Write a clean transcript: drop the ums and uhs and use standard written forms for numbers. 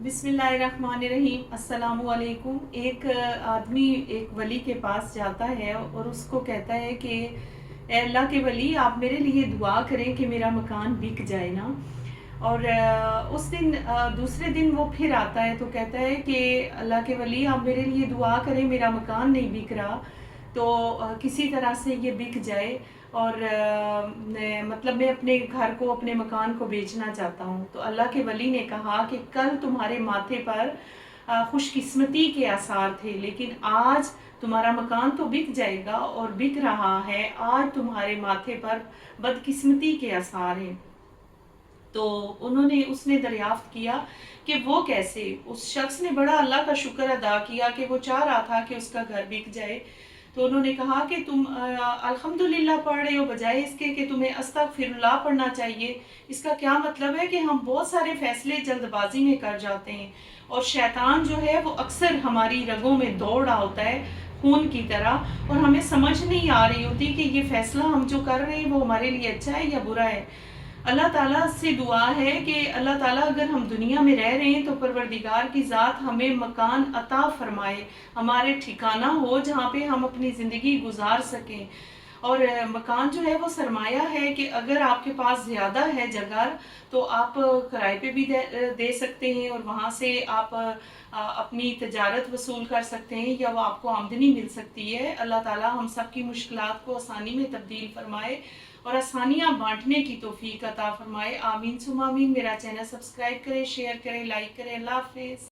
बिस्मिल्लाहिर्रहमानिर्रहीम। अस्सलामुअलैकुम। एक आदमी एक वली के पास जाता है और उसको कहता है कि "ए अल्लाह के वली, आप मेरे लिए दुआ करें कि मेरा मकान बिक जाए ना"। और उस दिन दूसरे दिन वो फिर आता है तो कहता है कि अल्लाह के वली, आप मेरे लिए दुआ करें, मेरा मकान नहीं बिक रहा, तो किसी तरह से ये बिक जाए और मतलब मैं अपने घर को, अपने मकान को बेचना चाहता हूँ। तो अल्लाह के वली ने कहा कि कल तुम्हारे माथे पर खुशकिस्मती के आसार थे, लेकिन आज तुम्हारा मकान तो बिक जाएगा और बिक रहा है, आज तुम्हारे माथे पर बदकिस्मती के आसार हैं। तो उसने दरियाफ्त किया कि वो कैसे। उस शख्स ने बड़ा अल्लाह का शुक्र अदा किया कि वो चाह रहा था कि उसका घर बिक जाए। तो उन्होंने कहा कि तुम अल्हम्दुलिल्लाह पढ़ रहे हो, बजाय इसके कि तुम्हें अस्तगफिरुल्लाह पढ़ना चाहिए। इसका क्या मतलब है कि हम बहुत सारे फैसले जल्दबाजी में कर जाते हैं और शैतान जो है वो अक्सर हमारी रगों में दौड़ रहा होता है खून की तरह, और हमें समझ नहीं आ रही होती कि ये फैसला हम जो कर रहे हैं वो हमारे लिए अच्छा है या बुरा है। अल्लाह ताला से दुआ है कि अल्लाह ताला, अगर हम दुनिया में रह रहे हैं तो परवरदिगार की ज़ात हमें मकान अता फरमाए, हमारे ठिकाना हो जहाँ पे हम अपनी ज़िंदगी गुजार सकें। और मकान जो है वो सरमाया है कि अगर आपके पास ज़्यादा है जगह तो आप किराए पे भी दे सकते हैं और वहाँ से आप अपनी तजारत वसूल कर सकते हैं या वो आपको आमदनी मिल सकती है। अल्लाह ताला हम सब की मुश्किलात को आसानी में तब्दील फरमाए और आसानियाँ बांटने की तौफीक अता फरमाए। आमीन सुमा आमीन। मेरा चैनल सब्सक्राइब करें, शेयर करें, लाइक करें। अल्लाह हाफिज़।